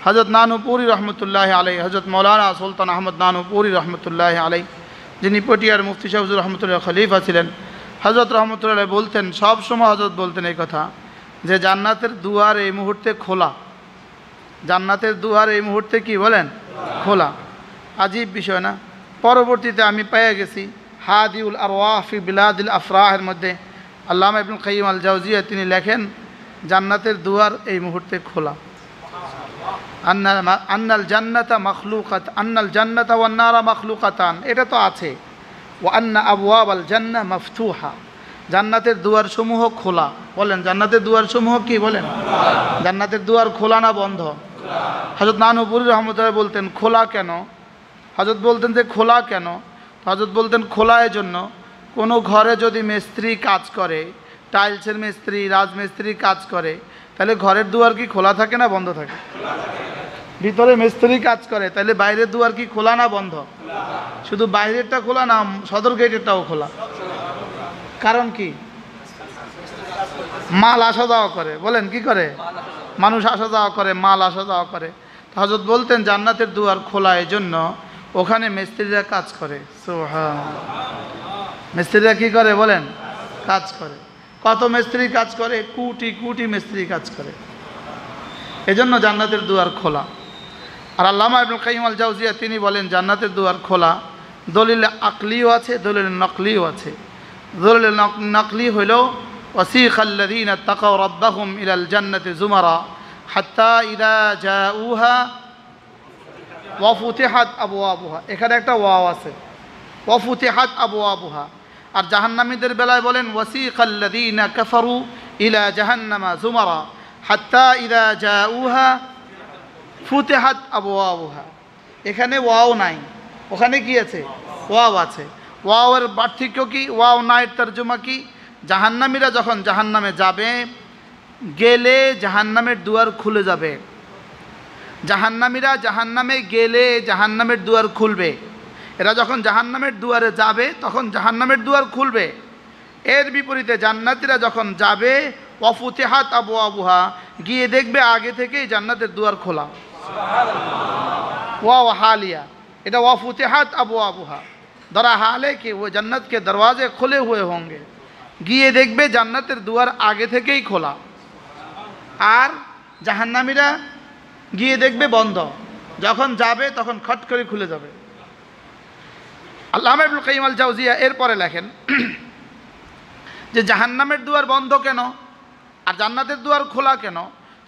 হজরত নানুপুরি রহমতুল্লাহ আলাই, হজরত মৌলানা সুলতান আহমদ নানুপুরি রহমতুল্লাহ আলাই, যিনি পটিয়ার মুফতি শাহ হুজুর রহমতুল্লাহ খলিফা ছিলেন, হজরত রহমতুল্লাহ বলতেন, সব সময় হজরত বলতেন এই কথা যে জান্নাতের দুয়ার এই মুহূর্তে খোলা। জান্নাতের দুয়ার এই মুহূর্তে কি বলেন? খোলা। আজীব বিষয় না? পরবর্তীতে আমি পেয়ে গেছি হাদিউল আরওয়াহ ফি বিলাদিল আফরাহের মধ্যে আল্লামা ইবনুল কাইয়িম আল জাওজিয়া তিনি লেখেন জান্নাতের দুয়ার এই মুহূর্তে খোলা। আন্নাল জান্নাতা মাখলুকাত, আন্নাল জান্নাতা ওয়ান নারা মাখলুকাতান, এটা তো আছে। ওয়া আন্না আবওয়াবাল জান্নাহ মাফতুহা, জান্নাতের দুয়ার সমূহ খোলা। বলেন জান্নাতের দুয়ার সমূহ কি? বলেন জান্নাতের দুয়ার খোলা না বন্ধ? হযরত নানুপুরি রহমতুল্লাহ বলতেন খোলা কেন? হযরত বলতেন যে খোলা কেন? হযরত বলতেন খোলা এই জন্য, কোনো ঘরে যদি মিস্ত্রি কাজ করে, টাইলসের মিস্ত্রি, রাজমিস্ত্রি কাজ করে, তাহলে ঘরের দুয়ার কি খোলা থাকে না বন্ধ থাকে? ভিতরে মিস্ত্রি কাজ করে, তাহলে বাইরের দুয়ার কি খোলা না বন্ধ? শুধু বাইরেরটা খোলা না, সদর গেটেরটাও খোলা? কারণ কি? মাল আসা যাওয়া করে। বলেন কি করে? মানুষ আসা যাওয়া করে, মাল আসা যাওয়া করে। হযরত বলতেন জান্নাতের দুয়ার খোলা এই জন্য, ওখানে মিস্ত্রিরা কাজ করে। সুবহানাল্লাহ। মিস্ত্রিরা কি করে? বলেন কাজ করে। কত মিস্ত্রি কাজ করে? কোটি কোটি মিস্ত্রি কাজ করে। এজন্য জান্নাতের দুয়ার খোলা। আর আল্লামা ইবনুল কাইয়িম আল জাওজিয়া তিনি বলেন জান্নাতের দুয়ার খোলা দলিল আকলিও আছে, দলিল নকলিও আছে। দলিল নকলি হইল ওয়াসিখাল্লাযীনা তাকাউ রাব্বাহুম ইলাল জান্নাতি যুমারা হাত্তা ইযা জাউহা ওয়া ফুতিহাত আবওয়াবুহা, এখানে একটা ওয়াও আছে, ওয়া ফুতিহাত আবওয়াবুহা। আর জাহান্নামীদের বেলায় বলেন ওয়াসিখাল্লাযীনা কাফারু ইলা জাহান্নামা যুমারা হাত্তা ইযা জাউহা ফুতিহাত আবওয়াবুহা। এখানে ওয়াও নাই, ওখানে কি আছে? ওয়াও আছে। ওয়াওয়ের পার্থক্য কি? ওয়াও নাইট তর্জমা কি? জাহান্নামীরা যখন জাহান্নামে যাবে, গেলে জাহান্নামের দুয়ার খুলে যাবে। জাহান্নামীরা জাহান্নামে গেলে জাহান্নামের দুয়ার খুলবে। এরা যখন জাহান্নামের দুয়ারে যাবে তখন জাহান্নামের দুয়ার খুলবে। এর বিপরীতে জান্নাতীরা যখন যাবে ওয়াফুতিহাত আবওয়াবুহা, গিয়ে দেখবে আগে থেকেই জান্নাতের দুয়ার খোলা। ওয়া हालिया, এটা ওয়াফুতিহাत আবওয়াবুহা, दरा हाल है कि वो जन्नत के दरवाजे खुले हुए होंगे। গিয়ে দেখবে জান্নাতের দুয়ার আগে থেকেই খোলা। আর জাহান্নামীরা গিয়ে দেখবে বন্ধ, যখন যাবে তখন খট করে খুলে যাবে। আল্লামা ইবনুল কাইয়িম আল জাওজিয়া এরপরে লেখেন যে জাহান্নামের দুয়ার বন্ধ কেন আর জান্নাতের দুয়ার খোলা কেন?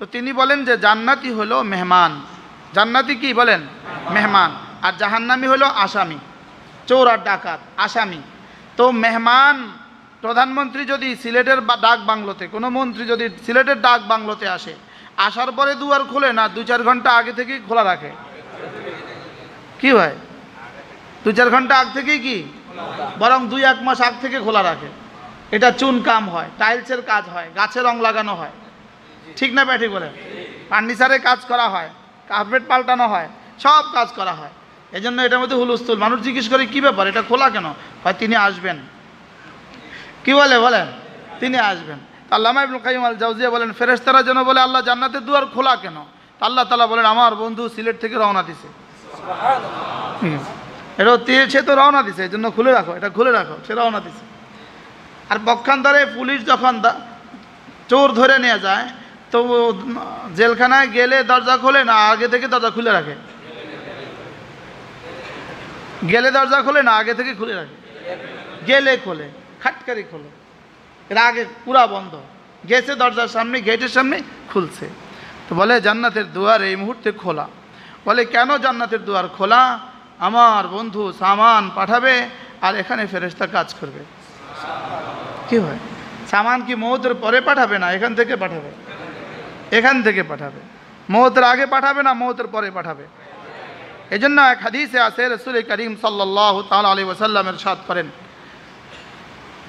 তো তিনি বলেন যে জান্নাতি হলো মেহমান। জান্নাতি কি? বলেন মেহমান। আর জাহান্নামী হলো আসামি, চোর আর ডাকাত, আসামি। তো মেহমান, প্রধানমন্ত্রী যদি সিলেটের ডাক বাংলোতে, কোনো মন্ত্রী যদি সিলেটের ডাক বাংলোতে আসে, আসার পরে দুয়ার খোলে না, 2-4 ঘন্টা আগে থেকেই খোলা রাখে? কি ভাই? 2-4 ঘন্টা আগ থেকেই কি, বরং 2-1 মাস আগ থেকে খোলা রাখে। এটা চুন কাম হয়, টাইলসের কাজ হয়, গাছে রং লাগানো হয়, ঠিক না ব্যাঠিক বলে? ফার্নিচারে কাজ করা হয়, কার্পেট পাল্টানো হয়, সব কাজ করা হয়। এই জন্য এটার মধ্যে হুলস্থুল। মানুষ জিজ্ঞেস করে কী ব্যাপার, এটা খোলা কেন? হয় তিনি আসবেন। কি বলে? বলেন তিনি আসবেন। আল্লামা ইবনুল কাইয়িম আল জাওজিয়া বলেন ফেরেশতারা যেন বলে আল্লাহ জান্নাতের দুয়ার খোলা কেন? আল্লাহ তাআলা বলেন আমার বন্ধু সিলেট থেকে রওনা দিছে, এটা সে তো রওনা দিছে, এই জন্য খুলে রাখো, এটা খুলে রাখো, সে রওনা দিছে। আর পক্ষান্তরে পুলিশ যখন চোর ধরে নিয়ে যায়, তো জেলখানায় গেলে দরজা খোলে না, আগে থেকে দরজা খুলে রাখে? গেলে দরজা খোলে না, আগে থেকে খুলে রাখে? গেলে খোলে, খাটকারি খোলে, এর আগে পুরা বন্ধ। গেছে দরজার সামনে, গেটের সামনে, খুলছে। তো বলে জান্নাতের দুয়ার এই মুহূর্তে খোলা। বলে কেন জান্নাতের দুয়ার খোলা? আমার বন্ধু সামান পাঠাবে আর এখানে ফেরেশতা কাজ করবে। কি হয়? সামান কি মওতের পরে পাঠাবে না এখান থেকে পাঠাবে? এখান থেকে পাঠাবে। মওতের আগে পাঠাবে না মওতের পরে পাঠাবে। এই জন্য এক হাদিসে আছে রাসূল করিম সাল্লাল্লাহু তাআলা আলাইহি ওয়াসাল্লাম ইরশাদ করেন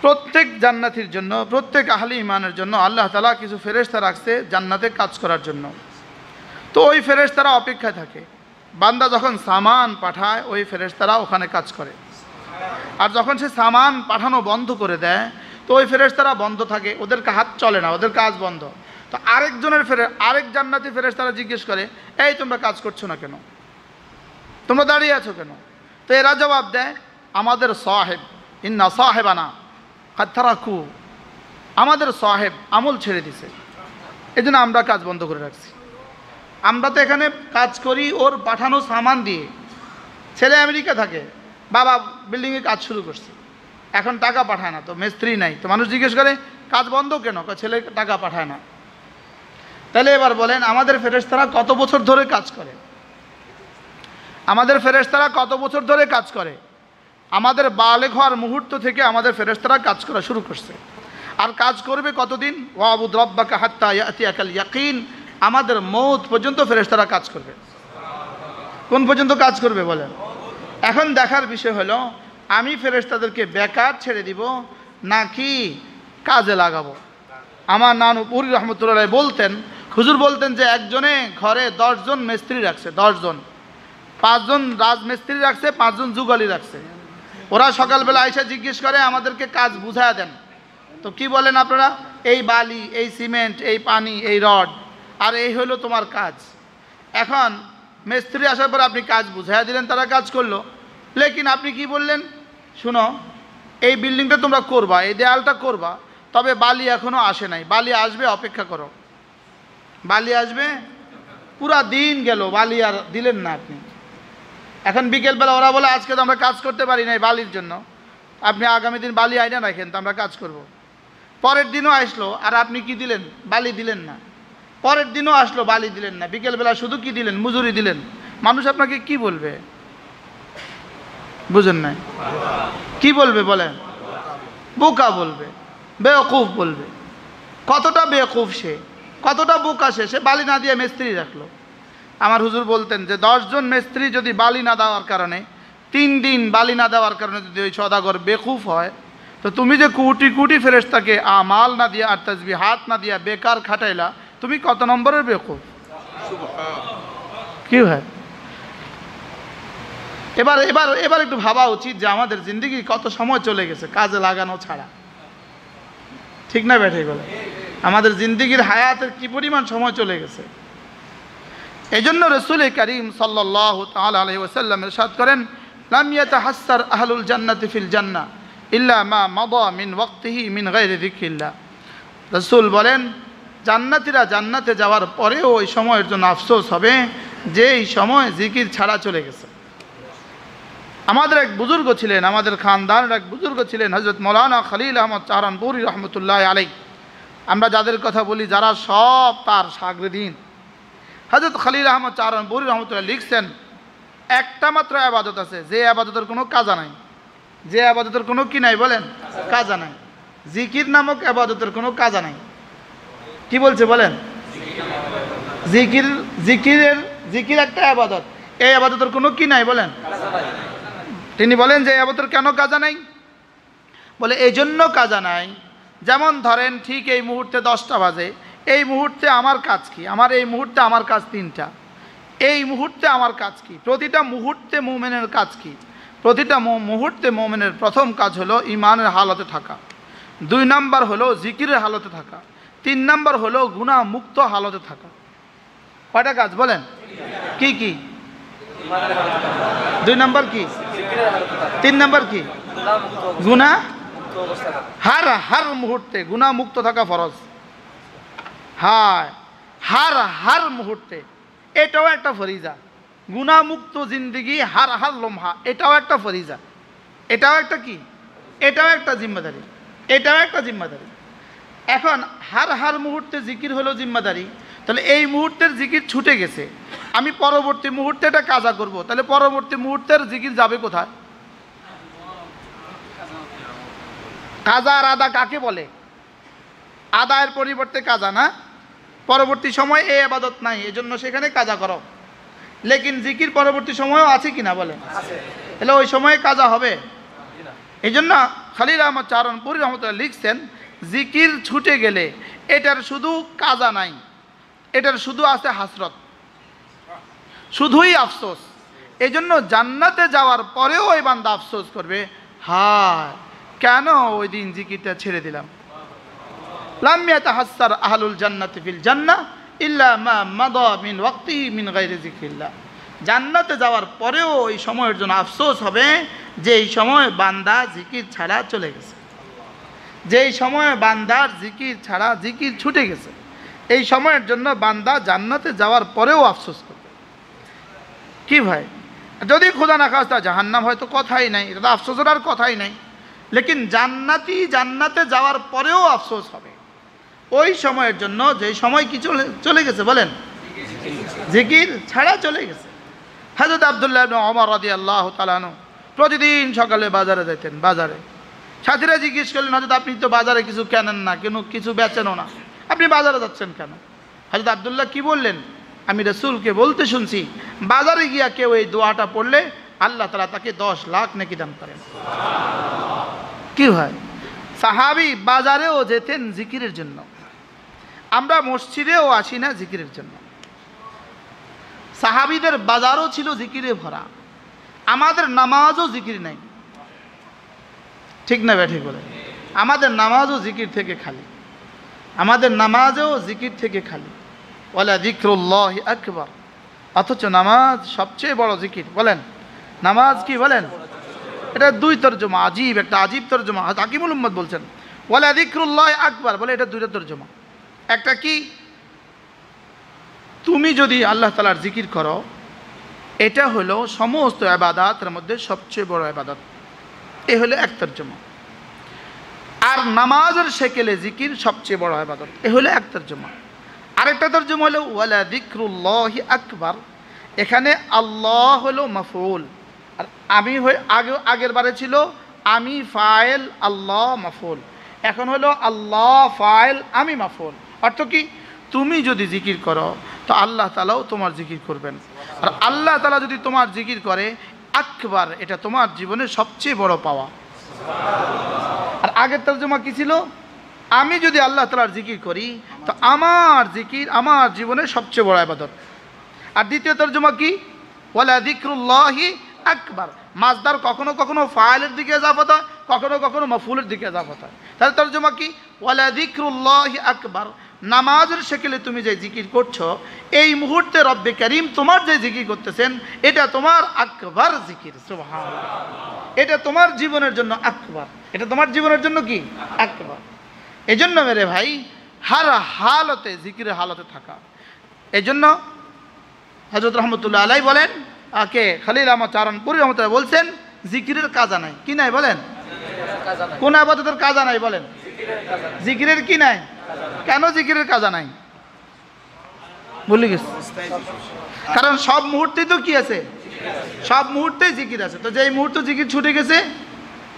প্রত্যেক জান্নাতীর জন্য, প্রত্যেক আহলে ঈমানের জন্য আল্লাহ তাআলা কিছু ফেরেশতা রাখছে জান্নাতে কাজ করার জন্য। তো ওই ফেরেশতারা অপেক্ষায় থাকে, বান্দা যখন সামান পাঠায় ওই ফেরেশতারা ওখানে কাজ করে। আর যখন সে সামান পাঠানো বন্ধ করে দেয় তো ওই ফেরেশতারা বন্ধ থাকে, ওদের হাত চলে না, ওদের কাজ বন্ধ। তো আরেক জান্নাতি ফেরেশতারা জিজ্ঞেস করে, এই তোমরা কাজ করছো না কেন, তোমরা দাঁড়িয়ে আছো কেন? তো এরা জবাব দেয়, আমাদের সাহেব ইন্না সাহেবানা কাদ তারাকু, আমাদের সাহেব আমল ছেড়ে দিছে, এই জন্য আমরা কাজ বন্ধ করে রাখছি। আমরা তো এখানে কাজ করি ওর পাঠানো সামান দিয়ে। ছেলে আমেরিকা থাকে, বাবা বিল্ডিংয়ে কাজ শুরু করছে, এখন টাকা পাঠায় না, তো মিস্ত্রি নাই, তো মানুষ জিজ্ঞেস করে কাজ বন্ধ কেন? ছেলে টাকা পাঠায় না। তাহলে এবার বলেন আমাদের ফেরেশতারা কত বছর ধরে কাজ করে? আমাদের ফেরেশতারা কত বছর ধরে কাজ করে? আমাদের বালেগ হওয়ার মুহূর্ত থেকে আমাদের ফেরেশতারা কাজ করা শুরু করছে। আর কাজ করবে কতদিন? ওয়াবুদ রাব্বাকা হাত্তা ইয়াতিয়াকাল ইয়াকিন, আমাদের মৌত পর্যন্ত ফেরেশতারা কাজ করবে। কোন পর্যন্ত কাজ করবে বলেন? এখন দেখার বিষয় হলো আমি ফেরেশতাদেরকে বেকার ছেড়ে দিব নাকি কাজে লাগাবো। আমার নানু পুরী রহমতুল্লাহ বলতেন, হুজুর বলতেন যে একজনে ঘরে 10 জন মিস্ত্রি রাখছে, 10 জন, 5 জন রাজমিস্ত্রি রাখছে, 5 জন যুগালি রাখছে। ওরা সকালবেলা আইসা জিজ্ঞেস করে আমাদেরকে কাজ বুঝায় দেন। তো কি বলেন আপনারা? এই বালি, এই সিমেন্ট, এই পানি, এই রড, আর এই হলো তোমার কাজ। এখন মিস্ত্রি আসার পর আপনি কাজ বুঝাইয়া দিলেন, তারা কাজ করলো, লেকিন আপনি কি বললেন, শুনো এই বিল্ডিংটা তোমরা করবা, এই দেয়ালটা করবা, তবে বালি এখনও আসে নাই, বালি আসবে, অপেক্ষা করো। বালি আসবে, পুরা দিন গেল, বালি আর দিলেন না আপনি। এখন বিকেলবেলা ওরা বলে আজকে তো আমরা কাজ করতে পারি নাই বালির জন্য, আপনি আগামী দিন বালি আইনা রাখেন, তো আমরা কাজ করব। পরের দিনও আসলো, আর আপনি কি দিলেন? বালি দিলেন না। পরের দিনও আসলো, বালি দিলেন না। বিকেলবেলা শুধু কি দিলেন? মজুরি দিলেন। মানুষ আপনাকে কি বলবে? বুঝেন নাই? কি বলবে বলেন? বোকা বলবে, বেওকুফ বলবে। কতটা বেওকুফ সে, কতটা বোকা সে বালি না দিয়ে মিস্ত্রি রাখলো। আমার হুজুর বলতেন যে 10 জন মিস্ত্রি যদি বালি না দেওয়ার কারণে, 3 দিন বালি না দেওয়ার কারণে যদি ওই সওদাগর বেকুফ হয়, তো তুমি যে কোটি কোটি ফেরেশতাকে আমাল না দিয়া আর তাসবিহাত না দিয়া বেকার খাটাইলা, তুমি কত নম্বরের বেকুফ? কি হয়? এবার এবার এবার একটু ভাবা উচিত যে আমাদের জিন্দেগি কত সময় চলে গেছে কাজে লাগানো ছাড়া। ঠিক না বেঠে বলে? আমাদের জিন্দেগির হায়াতের কি পরিমাণ সময় চলে গেছে। এই জন্য রাসূল করিম সাল্লাল্লাহু তাআলা আলাইহি ওয়াসাল্লাম ইরশাদ করেন, লাম ইয়াতাহাসসার আহলুল জান্নাতি ফিল জান্নাহ ইল্লা মা মাদা মিন ওয়াক্তিহি মিন গায়রি যিকরিল্লাহ। রাসূল বলেন, জান্নাতীরা জান্নাতে যাওয়ার পরেও ওই সময়ের জন্য আফসোস হবে যে এই সময় জিকির ছাড়া চলে গেছে। আমাদের এক বুজুর্গ ছিলেন, আমাদের খানদানের এক বুজুর্গ ছিলেন হযরত মাওলানা খলিল আহমদ চারানপুরি রহমতুল্লাহ আলাইহি। আমরা যাদের কথা বলি যারা সব তার শাগির্দিন, হযরত খলিল আহমদ চারানপুরি রহমতুল্লাহ লিখছেন, একটা মাত্র ইবাদত আছে যে ইবাদতের কোনো কাজা নাই, যে ইবাদতের কোনো কি নাই বলেন? কাজা নাই। জিকির নামক ইবাদতের কোনো কাজা নাই। কি বলছে বলেন? জিকির একটা ইবাদত, এই ইবাদতের কোনো কি নাই বলেন? তিনি বলেন যে ইবাদতের কেন কাজা নাই? বলে এই জন্য কাজা নাই, যেমন ধরেন ঠিক এই মুহূর্তে 10টা বাজে, এই মুহূর্তে আমার কাজ কি? আমার এই মুহূর্তে আমার কাজ 3টা। এই মুহূর্তে আমার কাজ কি? প্রতিটা মুহূর্তে মুমিনের কাজ কি? প্রতিটা মুহূর্তে মুমিনের প্রথম কাজ হলো ঈমানের হালতে থাকা, 2 নাম্বার হলো জিকিরের হালতে থাকা, 3 নাম্বার হলো গুনাহ মুক্ত হালতে থাকা। কয়টা কাজ বলেন? কি কি? 2 নাম্বার কি? 3 নাম্বার কি? গুনাহ হার মুহূর্তে গুনাহ মুক্ত থাকা ফরজ। হার মুহূর্তে, এটাও একটা ফরিজা। গুনাহ মুক্ত জিন্দেগি হার লম্হা, এটাও একটা ফরিজা, এটাও একটা কি? এটাও একটা জিম্মাদারি, এটাও একটা জিম্মাদারি। এখন হার মুহূর্তে জিকির হলো জিম্মাদারি, তাহলে এই মুহূর্তের জিকির ছুটে গেছে, আমি পরবর্তী মুহূর্তে এটা কাজা করব, তাহলে পরবর্তী মুহূর্তের জিকির যাবে কোথায়? কাজা আর আদা কাকে বলে? আদায়ের পরিবর্তে কাজা না? পরবর্তী সময় এই ইবাদত নাই, এজন্য সেখানে কাজা করো। লেকিন জিকির পরবর্তী সময়ও আছে কিনা বলেন? তাহলে ওই সময়ে কাজা হবে। এই জন্য খলিল আহমদ চারানপুরি রহমতুল্লাহ লিখছেন, জিকির ছুটে গেলে এটার শুধু কাজা নাই, এটার শুধু আছে হাসরত, শুধুই আফসোস। এই জন্য জান্নাতে যাওয়ার পরেও ওই বান্দা আফসোস করবে, হায় কেন ওই দিন জিকিরটা ছেড়ে দিলাম, লাম ইয়াতাহাসসার আহলুল জান্নাতি ফিল জান্নাহ ইল্লা মা মাদা মিন ওয়াক্তিহি মিন গায়রি যিকরিল্লাহ। জান্নাতে যাওয়ার পরেও এই সময়ের জন্য আফসোস হবে যে এই সময় বান্দা জিকির ছাড়া চলে গেছে, যেই সময় বান্দার জিকির ছাড়া জিকির ছুটে গেছে, এই সময়ের জন্য বান্দা জান্নাতে যাওয়ার পরেও আফসোস করবে। কি ভাই, যদি খোদা না খাস্তা জাহান্নাম হয়তো কথাই নাই, এটা তো আফসোসের আর কথাই নাই। লেকিন জান্নাতে যাওয়ার পরেও আফসোস হবে ওই সময়ের জন্য যেই সময় কি চলে গেছে বলেন, জিকির ছাড়া চলে গেছে। হযরত আব্দুল্লাহ ইবনে ওমর রাদিয়াল্লাহু তাআলা আনহু প্রতিদিন সকালে বাজারে যেতেন। বাজারে সাথীরা জিজ্ঞেস করলেন, হযরত আপনি তো বাজারে কিছু কেনেন না, কিছু বেচেনও না, আপনি বাজারে যাচ্ছেন কেন? হযরত আব্দুল্লাহ কি বললেন, আমি রাসূলকে বলতে শুনছি বাজারে গিয়া কেউ এই দোয়াটা পড়লে আল্লাহ তাআলা তাকে 10 লাখ নেকি দান করেন। কি হয়, সাহাবী বাজারেও যেতেন জিকিরের জন্য। আমরা মসজিদেও আসি না জিকিরের জন্য। সাহাবীদের বাজারও ছিল জিকিরে ভরা, আমাদের নামাজও জিকির নাই। ঠিক না ঠিক বলে, আমাদের নামাজও জিকির থেকে খালি, আমাদের নামাজও জিকির থেকে খালি। ওয়ালা যিকরুল্লাহি আকবার, অথচ নামাজ সবচেয়ে বড় জিকির। বলেন নামাজ কি বলেন? এটা দুই তর্জমা, একটা আজীব তর্জমা। হাকিমুল উম্মত বলছেন ওয়ালা যিকরুল্লাহি আকবার, বলে এটা দুইটা তর্জমা। একটা কি, তুমি যদি আল্লাহ তাআলার জিকির করো, এটা হলো সমস্ত ইবাদতের মধ্যে সবচেয়ে বড় ইবাদত, এ হলো এক তর্জমা। আর নামাজের শেকেলে জিকির সবচেয়ে বড় ইবাদত, এ হলো এক তর্জমা। আরেকটা তর্জমা হলো ওয়ালা যিকরুল্লাহি আকবার, এখানে আল্লাহ হলো মাফউল, আর আমি আগের বারে ছিল আমি ফাইল আল্লাহ মাফউল, এখন হলো আল্লাহ ফাইল আমি মাফউল। অর্থ কি, তুমি যদি জিকির করো তো আল্লাহ তাআলাও তোমার জিকির করবেন, আর আল্লাহ তাআলা যদি তোমার জিকির করে আকবার, এটা তোমার জীবনের সবচেয়ে বড় পাওয়া। আর আগের তর্জমা কি ছিল, আমি যদি আল্লাহ তাআলার জিকির করি তো আমার জিকির আমার জীবনের সবচেয়ে বড় ইবাদত। আর দ্বিতীয় তর্জমা কি, ওয়ালা যিকরুল্লাহি আকবার, মাসদার কখনো কখনো ফাইলের দিকে ইজাফত হয়, কখনো কখনো মাফউলের দিকে ইজাফত হয়। তাহলে তর্জমা কি, ওয়ালা যিকরুল্লাহি আকবার, নামাজের শেকেলে তুমি যে জিকির করছো, এই মুহূর্তে রব্বে কারীম তোমার যে জিকির করতেছেন এটা তোমার আকবার জিকির। সুবহানাল্লাহ, এটা তোমার জীবনের জন্য আকবার, এটা তোমার জীবনের জন্য কি আকবার। এই জন্য মেরে ভাই, হার হালতে জিকিরের হালতে থাকা। এই জন্য হযরত রহমতুল্লাহ আলাইহি বলেন, খলিল আহমদ চারণপুরী রহমতুল্লাহ বলছেন, জিকিরের কাজা নাই। কি নাই বলেন? কোন ইবাদতের কাজা নাই বলেন? জিকিরের কি নাই? কেন জিকিরের কাজা নাই? ভুলে গেছে, কারণ সব মুহূর্তেই তো কি আছে, সব মুহূর্তেই জিকির আছে। তো যেই মুহূর্তে জিকির ছুটে গেছে,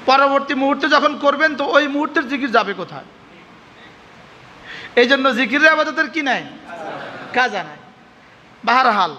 পরবর্তী মুহূর্তে যখন করবেন তো ওই মুহূর্তের জিকির যাবে কোথায়? এই জন্য জিকিরের ইবাদতের কি নাই? কাজা নাই। বাহরহাল